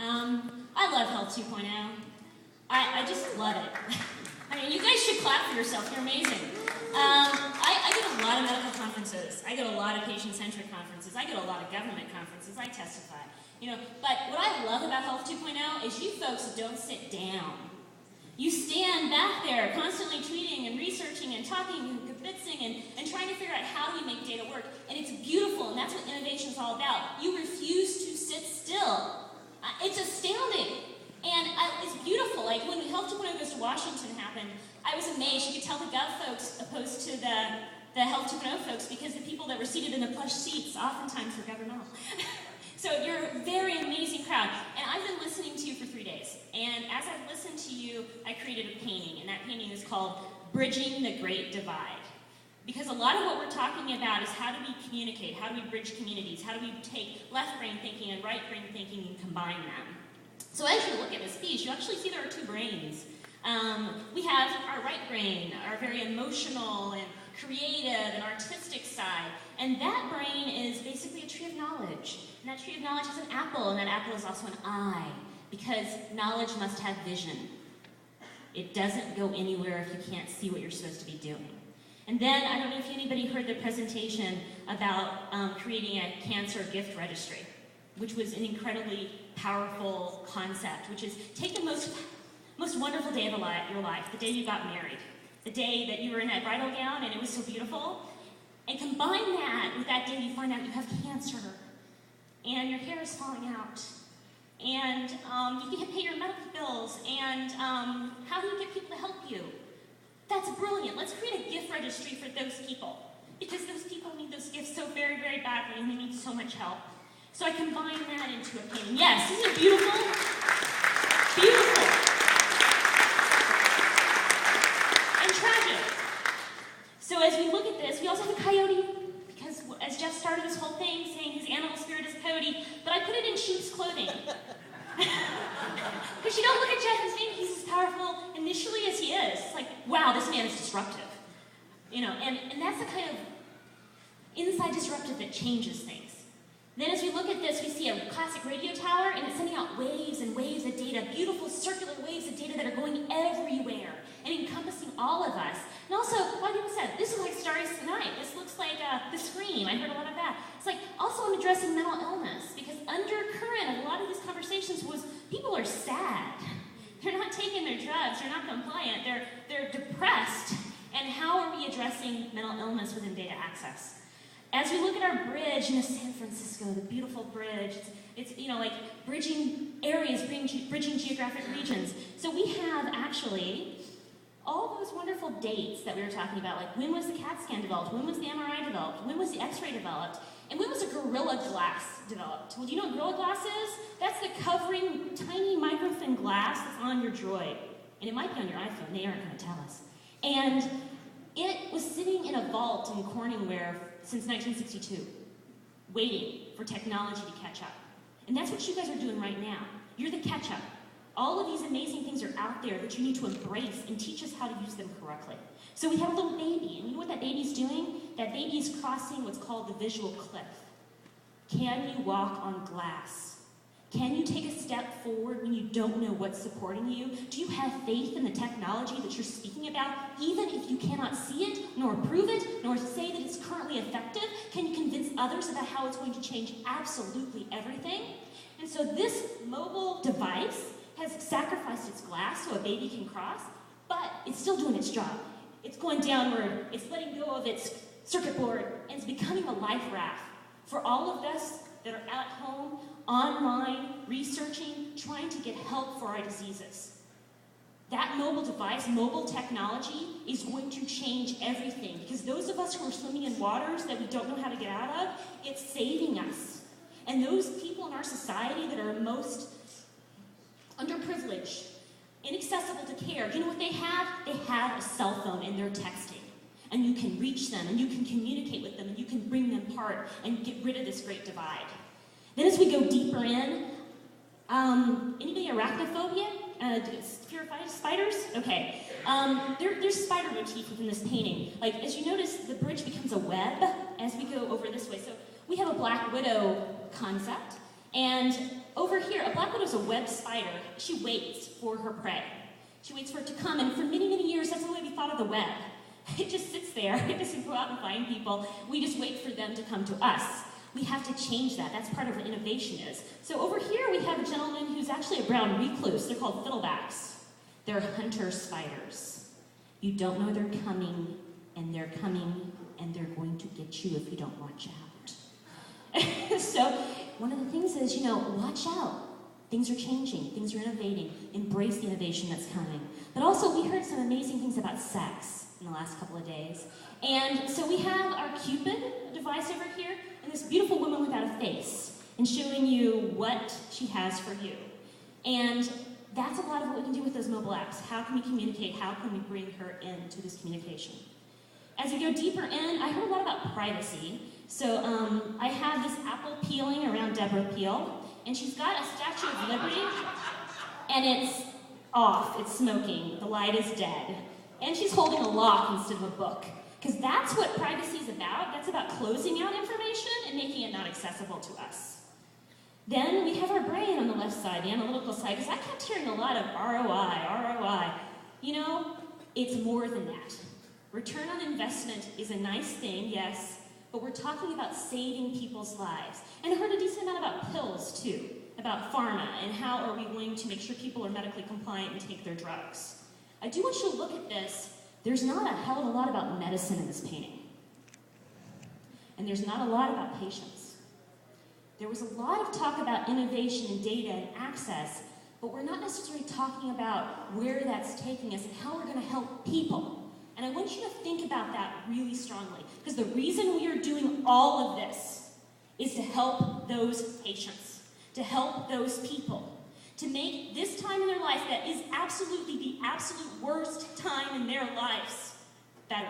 I love Health 2.0. I just love it. I mean, you guys should clap for yourself. You're amazing. I go to a lot of medical conferences. I go to a lot of patient-centric conferences. I go to a lot of government conferences. I testify. But what I love about Health 2.0 is you folks don't sit down. You stand back there constantly tweeting and researching and talking and kibitzing and trying to figure out how do we make data work. And it's beautiful, and that's what innovation is all about. You refuse to sit still. It's astounding. And it's beautiful. Like when Health 2.0 goes to Washington happened, I was amazed. You could tell the Gov folks opposed to the Health 2.0 folks because the people that were seated in the plush seats oftentimes were governmental. So you're a very amazing crowd. And I've been listening to you for 3 days. And as I've listened to you, I created a painting. And that painting is called Bridging the Great Divide. Because a lot of what we're talking about is how do we communicate? How do we bridge communities? How do we take left brain thinking and right brain thinking and combine them? So as you look at this piece, you actually see there are two brains. We have our right brain, our very emotional and creative and artistic side. And that brain is basically a tree of knowledge. And that tree of knowledge has an apple, and that apple is also an eye, because knowledge must have vision. It doesn't go anywhere if you can't see what you're supposed to be doing. And then, I don't know if anybody heard the presentation about creating a cancer gift registry, which was an incredibly powerful concept, which is take the most wonderful day of your life, the day you got married, the day that you were in that bridal gown and it was so beautiful, and combine that with that day you find out you have cancer, and your hair is falling out, and you can't pay your medical bills, and how do you get people to help you? That's brilliant. Let's create a gift registry for those people, because those people need those gifts so very, very badly, and they need so much help. So I combine that into a painting. Yes, isn't it beautiful? Beautiful. And tragic. So as we look at this, we also have a coyote, because as Jeff started this whole thing saying his animal spirit is a coyote, but I put it in sheep's clothing. Because you don't look at Jeff and think he's as powerful initially as he is. It's like, wow, this man is disruptive. And that's the kind of inside disruptive that changes things. Then as we look at this, we see a classic radio tower, and it's sending out waves and waves of data, beautiful circular waves of data that are going everywhere and encompassing all of us. And also, a lot of people said, this is like Starry Night. This looks like The Scream. I heard a lot of that. It's like, also I'm addressing mental illness, because undercurrent of a lot of these conversations was people are sad. They're not taking their drugs. They're not compliant. They're depressed. And how are we addressing mental illness within data access? As we look at our bridge in San Francisco, the beautiful bridge, it's like bridging areas, bridging geographic regions. So we have actually all those wonderful dates that we were talking about, like when was the CAT scan developed, when was the MRI developed, when was the X-ray developed, and when was a Gorilla Glass developed? Well, do you know what Gorilla Glass is? That's the covering tiny microfilm glass that's on your Droid. And it might be on your iPhone, they aren't going to tell us. And it was sitting in a vault in Corningware since 1962, waiting for technology to catch up. And that's what you guys are doing right now. You're the catch-up. All of these amazing things are out there that you need to embrace and teach us how to use them correctly. So we have a little baby, and you know what that baby's doing? That baby's crossing what's called the visual cliff. Can you walk on glass? Can you take a step forward when you don't know what's supporting you? Do you have faith in the technology that you're speaking about, even if you cannot see it, nor prove it, nor say that it's currently effective? Can you convince others about how it's going to change absolutely everything? And so this mobile device has sacrificed its glass so a baby can cross, but it's still doing its job. It's going downward, it's letting go of its circuit board, and it's becoming a life raft for all of us that are at home, online, researching, trying to get help for our diseases. That mobile device, mobile technology, is going to change everything, because those of us who are swimming in waters that we don't know how to get out of, it's saving us. And those people in our society that are most underprivileged, inaccessible to care, you know what they have? They have a cell phone and they're texting. And you can reach them, and you can communicate with them, and you can bring them apart and get rid of this great divide. Then as we go deeper in, anybody arachnophobia? Fear of spiders? Okay. There's spider motif within this painting. Like, as you notice, the bridge becomes a web as we go over this way. So we have a black widow concept, and over here, a black widow's is a web spider. She waits for her prey. She waits for it to come, and for many, many years, that's the way we thought of the web. It just sits there. It doesn't go out and find people. We just wait for them to come to us. We have to change that. That's part of what innovation is. So over here, we have a gentleman who's actually a brown recluse. They're called fiddlebacks. They're hunter spiders. You don't know they're coming, and they're going to get you if you don't watch out. So one of the things is, watch out. Things are changing. Things are innovating. Embrace the innovation that's coming. But also, we heard some amazing things about sex in the last couple of days. And so we have our Cupid device over here, and this beautiful woman without a face, and showing you what she has for you. And that's a lot of what we can do with those mobile apps. How can we communicate? How can we bring her into this communication? As we go deeper in, I heard a lot about privacy. So I have this apple peeling around Deborah Peel, and she's got a Statue of Liberty, and it's off, it's smoking, the light is dead. And she's holding a lock instead of a book. Because that's what privacy is about. That's about closing out information and making it not accessible to us. Then we have our brain on the left side, the analytical side, because I kept hearing a lot of ROI. It's more than that. Return on investment is a nice thing, yes, but we're talking about saving people's lives. And I heard a decent amount about pills, too, about pharma, and how are we going to make sure people are medically compliant and take their drugs. I do want you to look at this. There's not a hell of a lot about medicine in this painting. And there's not a lot about patients. There was a lot of talk about innovation and data and access, but we're not necessarily talking about where that's taking us and how we're going to help people. And I want you to think about that really strongly, because the reason we are doing all of this is to help those patients, to help those people, to make this time in their life that is absolutely the absolute worst time in their lives better.